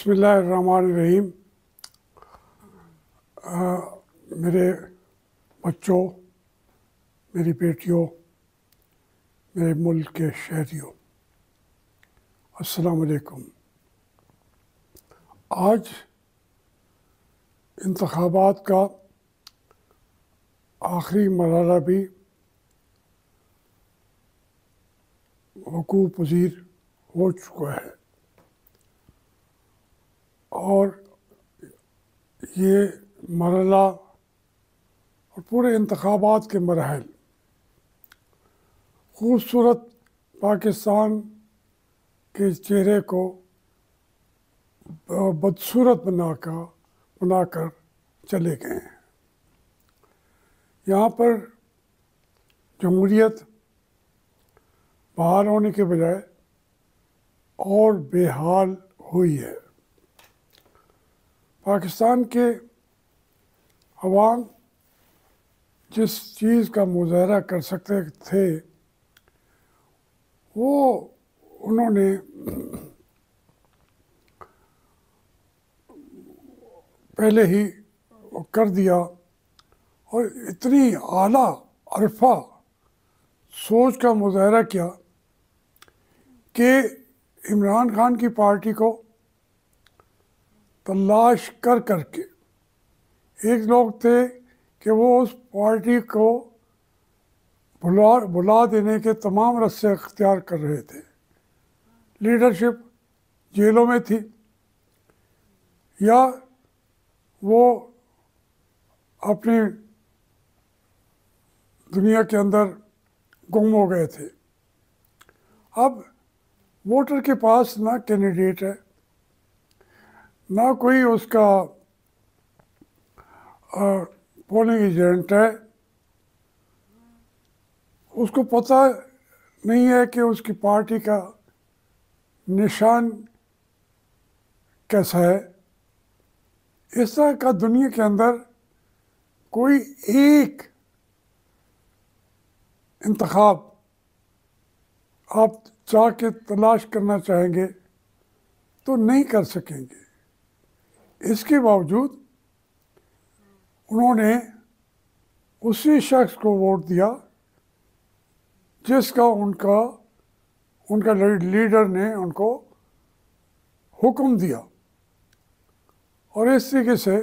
बिस्मिल्लाहिर्रहमानिर्रहीम। मेरे बच्चों, मेरी बेटियों, मेरे मुल्क के शहरियों, अस्सलाम वालेकुम। आज इंतखाबात का आखिरी मरहला भी वकूअ पज़ीर हो चुका है और ये मरहला और पूरे इंतखाबात के मराहल खूबसूरत पाकिस्तान के चेहरे को बदसूरत बनाकर चले गए हैं। यहाँ पर जमहूरियत बहाल होने के बजाय और बेहाल हुई है। पाकिस्तान के अवाम जिस चीज़ का मुजाहरा कर सकते थे वो उन्होंने पहले ही कर दिया और इतनी आला अरफा सोच का मुजाहरा किया कि इमरान खान की पार्टी को तलाश कर करके एक लोग थे कि वो उस पार्टी को भुला देने के तमाम रस्ते अख्तियार कर रहे थे। लीडरशिप जेलों में थी या वो अपनी दुनिया के अंदर गुम हो गए थे। अब वोटर के पास ना कैंडिडेट है, ना कोई उसका पोलिंग एजेंट है, उसको पता नहीं है कि उसकी पार्टी का निशान कैसा है। इस तरह का दुनिया के अंदर कोई एक इंतखाब आप चाह के तलाश करना चाहेंगे तो नहीं कर सकेंगे। इसके बावजूद उन्होंने उसी शख्स को वोट दिया जिसका उनका लीडर ने उनको हुक्म दिया। और इस तरीके से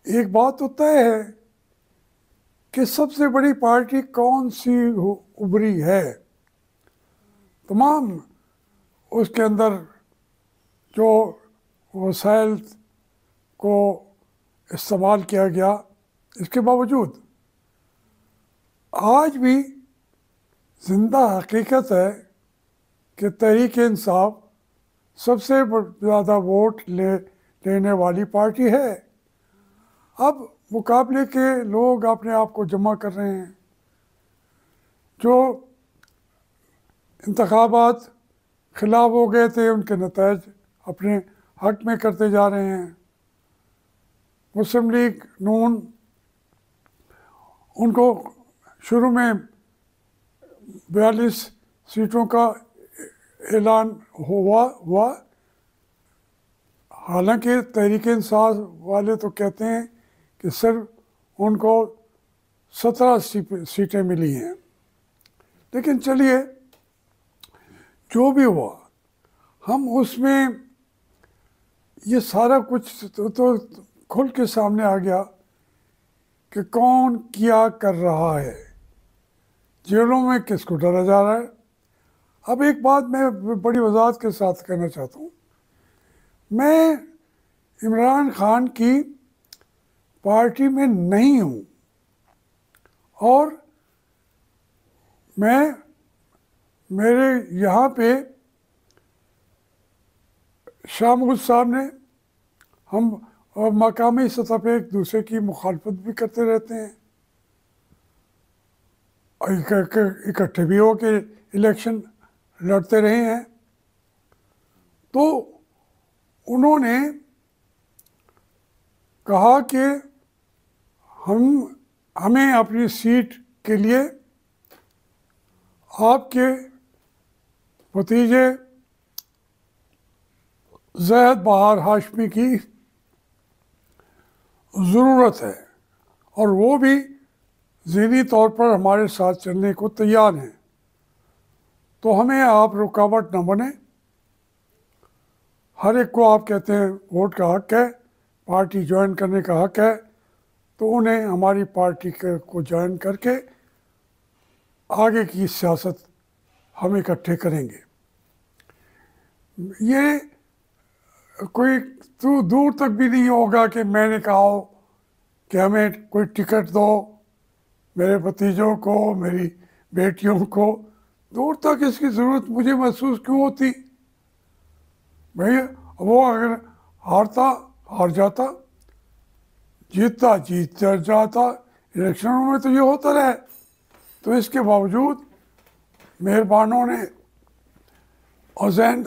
एक बात तो तय है कि सबसे बड़ी पार्टी कौन सी उभरी है। तमाम उसके अंदर जो वसाइल को इस्तेमाल किया गया, इसके बावजूद आज भी ज़िंदा हकीकत है कि तहरीक इंसाफ सबसे ज़्यादा वोट लेने वाली पार्टी है। अब मुकाबले के लोग अपने आप को जमा कर रहे हैं। जो इंतखाबात खिलाफ हो गए थे उनके नतीजे अपने हक में करते जा रहे हैं। मुस्लिम लीग नून, उनको शुरू में 42 सीटों का ऐलान हुआ। हालांकि तहरीक इंसाफ वाले तो कहते हैं कि सिर्फ उनको 17 सीटें मिली हैं। लेकिन चलिए, जो भी हुआ, हम उसमें ये सारा कुछ तो खुल के सामने आ गया कि कौन क्या कर रहा है, जेलों में किसको डरा जा रहा है। अब एक बात मैं बड़ी वजाहत के साथ कहना चाहता हूँ। मैं इमरान खान की पार्टी में नहीं हूँ और मेरे यहाँ पे शाह महमूद साहब ने, हम और मकामी सतह पे एक दूसरे की मुखालफत भी करते रहते हैं, इकट्ठे भी हो के इलेक्शन लड़ते रहे हैं। तो उन्होंने कहा कि हमें अपनी सीट के लिए आपके भतीजे ज़ैद बहार हाशमी की ज़रूरत है और वो भी ज़हनी तौर पर हमारे साथ चलने को तैयार हैं। तो हमें आप रुकावट न बने। हर एक को आप कहते हैं वोट का हक है, पार्टी ज्वाइन करने का हक है, तो उन्हें हमारी पार्टी को ज्वाइन करके आगे की सियासत हम इकट्ठे करेंगे। ये कोई तो दूर तक भी नहीं होगा कि मैंने कहा हो कि हमें कोई टिकट दो मेरे भतीजों को, मेरी बेटियों को। दूर तक इसकी ज़रूरत मुझे महसूस क्यों होती? भाई वो अगर हारता हार जाता, जीतता जीत जाता। इलेक्शनों में तो ये होता रहे। तो इसके बावजूद मेहरबानों ने, हुसैन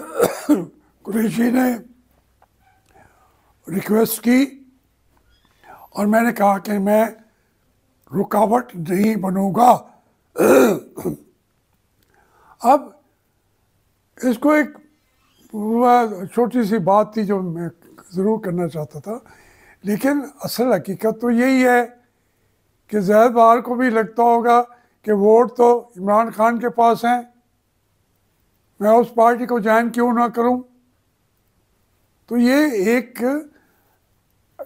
कुरैशी ने रिक्वेस्ट की और मैंने कहा कि मैं रुकावट नहीं बनूंगा। अब इसको एक छोटी सी बात थी जो मैं ज़रूर करना चाहता था, लेकिन असल हकीकत तो यही है कि ज़ैद बहार को भी लगता होगा कि वोट तो इमरान खान के पास हैं, मैं उस पार्टी को ज्वाइन क्यों ना करूं। तो ये एक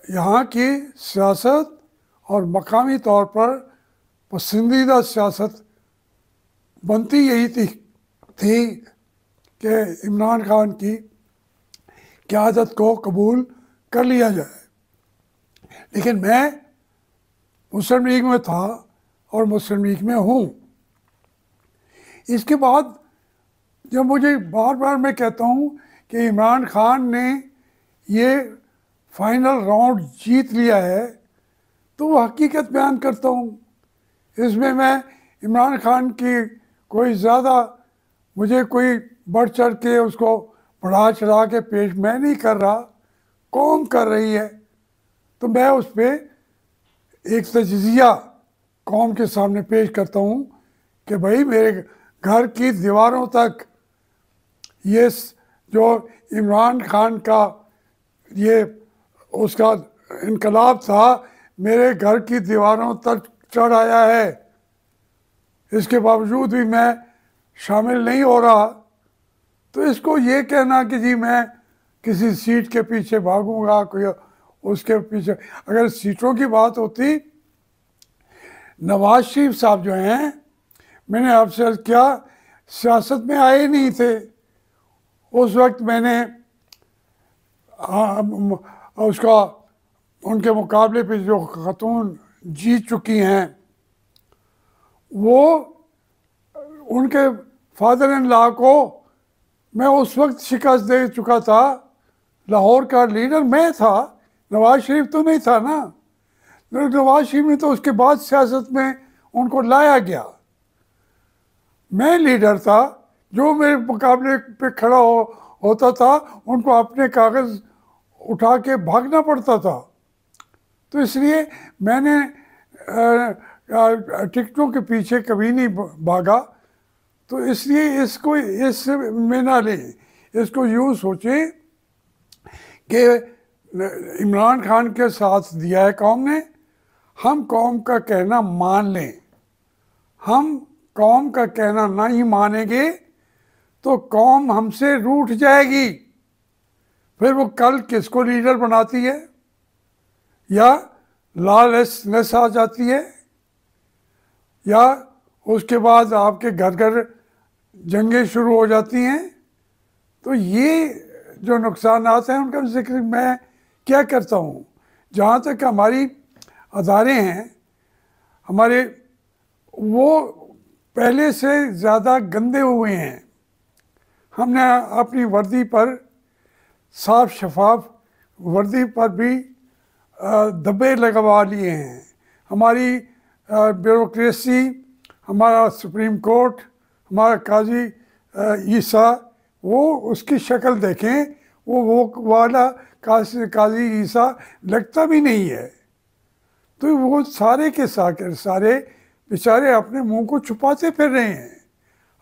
यहाँ की सियासत और मकामी तौर पर पसंदीदा सियासत बनती यही थी कि इमरान खान की क़यादत को कबूल कर लिया जाए। लेकिन मैं मुस्लिम लीग में था और मुस्लिम लीग में हूँ। इसके बाद जब मुझे बार बार मैं कहता हूँ कि इमरान खान ने ये फाइनल राउंड जीत लिया है, तो वो हकीकत बयान करता हूँ। इसमें मैं इमरान खान की कोई ज़्यादा, मुझे कोई बढ़ चढ़ के उसको बढ़ा चढ़ा के पेश मैं नहीं कर रहा, कौम कर रही है। तो मैं उस पर एक तजिया कौम के सामने पेश करता हूँ कि भाई मेरे घर की दीवारों तक ये जो इमरान खान का ये उसका इनकलाब था, मेरे घर की दीवारों तक चढ़ आया है। इसके बावजूद भी मैं शामिल नहीं हो रहा। तो इसको ये कहना कि जी मैं किसी सीट के पीछे भागूंगा, कोई उसके पीछे, अगर सीटों की बात होती, नवाज शरीफ साहब जो हैं, मैंने आपसे अर्ज़ किया, सियासत में आए नहीं थे उस वक्त। मैंने उसका उनके मुकाबले पे जो खातून जीत चुकी हैं, वो उनके फादर इन लॉ को मैं उस वक्त शिकस्त दे चुका था। लाहौर का लीडर मैं था, नवाज शरीफ तो नहीं था ना। नवाज शरीफ ने तो उसके बाद सियासत में उनको लाया गया। मैं लीडर था, जो मेरे मुकाबले पे खड़ा होता था उनको अपने कागज़ उठा के भागना पड़ता था। तो इसलिए मैंने टिकटों के पीछे कभी नहीं भागा। तो इसलिए इसको इस में ना लें, इसको यूँ सोचें कि इमरान खान के साथ दिया है कौम ने, हम कौम का कहना मान लें। हम कौम का कहना नहीं मानेंगे तो कौम हमसे रूठ जाएगी। फिर वो कल किसको लीडर बनाती है, या लॉलेसनेस आ जाती है, या उसके बाद आपके घर घर जंगें शुरू हो जाती हैं। तो ये जो नुकसानात हैं उनका जिक्र मैं क्या करता हूँ। जहाँ तक हमारी अदारे हैं हमारे, वो पहले से ज़्यादा गंदे हुए हैं। हमने अपनी वर्दी पर, साफ शफाफ वर्दी पर भी धब्बे लगवा लिए हैं। हमारी ब्यूरोक्रेसी, हमारा सुप्रीम कोर्ट, हमारा काजी ईसा, वो उसकी शक्ल देखें, वो वाला काजी ईसा लगता भी नहीं है। तो वो सारे के सारे बेचारे अपने मुंह को छुपाते फिर रहे हैं।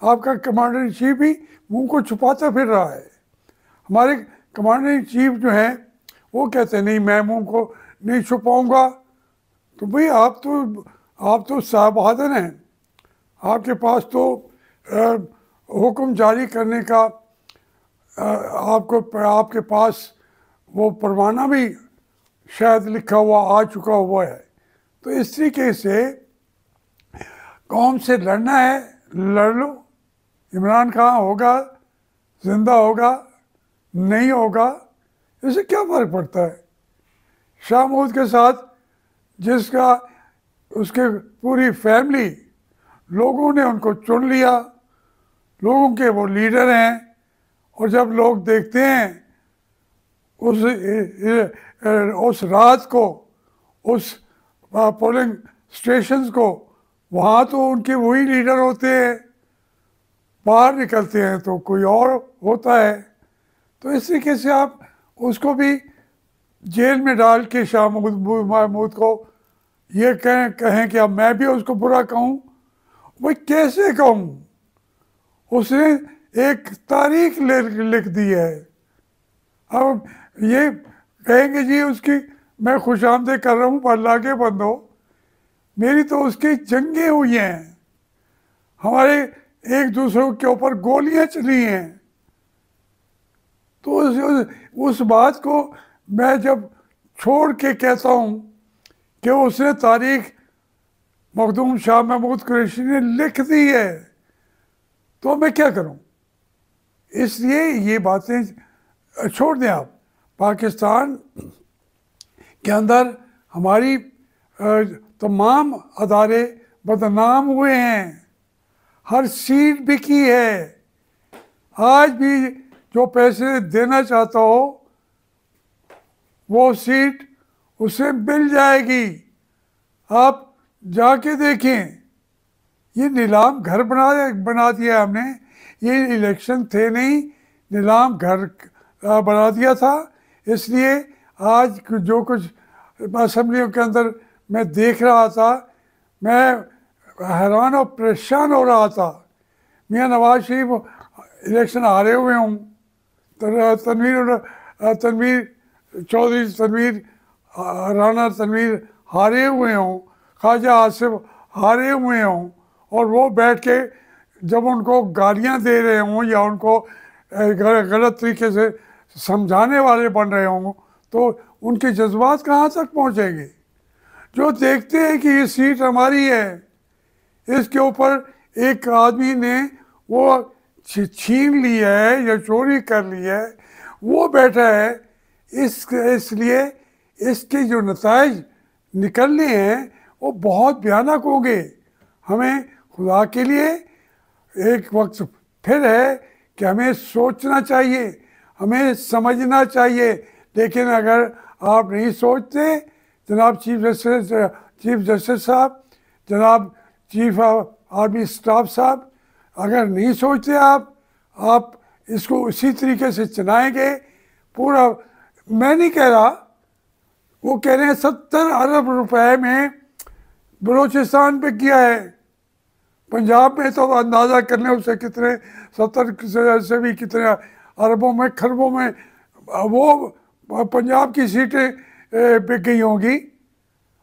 आपका कमांडर इन चीफ भी मुंह को छुपाता फिर रहा है। हमारे कमांडर इन चीफ जो हैं वो कहते हैं नहीं मैं मुंह को नहीं छुपाऊंगा। तो भाई आप तो साहब बहादुर हैं, आपके पास तो हुक्म जारी करने का आपके पास वो परवाना भी शायद लिखा हुआ आ चुका हुआ है। तो इस तरीके से कौम से लड़ना है, लड़ लो। इमरान खान होगा, जिंदा होगा, नहीं होगा, इससे क्या फ़र्क पड़ता है। शाह महमूद के साथ जिसका उसके पूरी फैमिली, लोगों ने उनको चुन लिया, लोगों के वो लीडर हैं। और जब लोग देखते हैं उस रात को, उस पोलिंग स्टेशंस को, वहाँ तो उनके वही लीडर होते हैं, बाहर निकलते हैं तो कोई और होता है। तो इस तरीके से आप उसको भी जेल में डाल के शाह महमूद को ये कहें कि अब मैं भी उसको बुरा कहूँ, भाई कैसे कहूँ। उसने एक तारीख लिख दी है। अब ये कहेंगे जी उसकी मैं खुशामदीद कर रहा हूँ, अल्लाह के बंदो, मेरी तो उसकी जंगें हुई हैं, हमारे एक दूसरे के ऊपर गोलियां चली हैं। तो उस बात को मैं जब छोड़ के कहता हूँ कि उसने तारीख मखदूम शाह महमूद कुरैशी ने लिख दी है, तो मैं क्या करूँ। इसलिए ये बातें छोड़ दें आप। पाकिस्तान के अंदर हमारी तमाम अदारे बदनाम हुए हैं, हर सीट बिकी है। आज भी जो पैसे देना चाहता हो वो सीट उसे मिल जाएगी। आप जाके देखें, ये नीलाम घर बना दिया हमने। ये इलेक्शन थे नहीं, नीलाम घर बना दिया था। इसलिए आज जो कुछ असम्बलियों के अंदर मैं देख रहा था, मैं हैरान और परेशान हो रहा था। मियाँ नवाज शरीफ इलेक्शन हारे हुए हूँ, तनवीर चौधरी, राना तनवीर हारे हुए हों, ख्वाजा आसिफ हारे हुए हों, और वो बैठ के जब उनको गालियाँ दे रहे हों या उनको गलत तरीके से समझाने वाले बन रहे हों, तो उनके जज्बात कहाँ तक पहुँचेंगे। जो देखते हैं कि ये सीट हमारी है, इसके ऊपर एक आदमी ने वो छीन ली है या चोरी कर ली है, वो बैठा है, इसलिए इसके जो नताइज निकलने हैं वो बहुत भयानक होंगे। हमें खुदा के लिए एक वक्त फिर है कि हमें सोचना चाहिए, हमें समझना चाहिए। लेकिन अगर आप नहीं सोचते, जनाब चीफ जस्टिस साहब, जनाब चीफ आर्मी स्टाफ साहब, अगर नहीं सोचते आप इसको उसी तरीके से चलाएंगे पूरा। मैं नहीं कह रहा, वो कह रहे हैं 70 अरब रुपए में बलूचिस्तान पे किया है। पंजाब में तो अंदाज़ा कर लें उससे कितने 70 से भी कितने अरबों में, खरबों में वो पंजाब की सीटें बिक गई होंगी।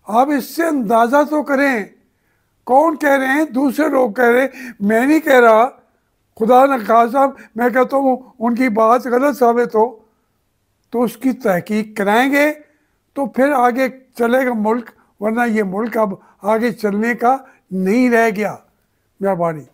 आप इससे अंदाज़ा तो करें। कौन कह रहे हैं? दूसरे लोग कह रहे हैं, मैं नहीं कह रहा। खुदा न खासा मैं कहता हूँ उनकी बात गलत साबित हो तो उसकी तहकीक कराएंगे, तो फिर आगे चलेगा मुल्क। वरना ये मुल्क अब आगे चलने का नहीं रह गया। मेहरबानी।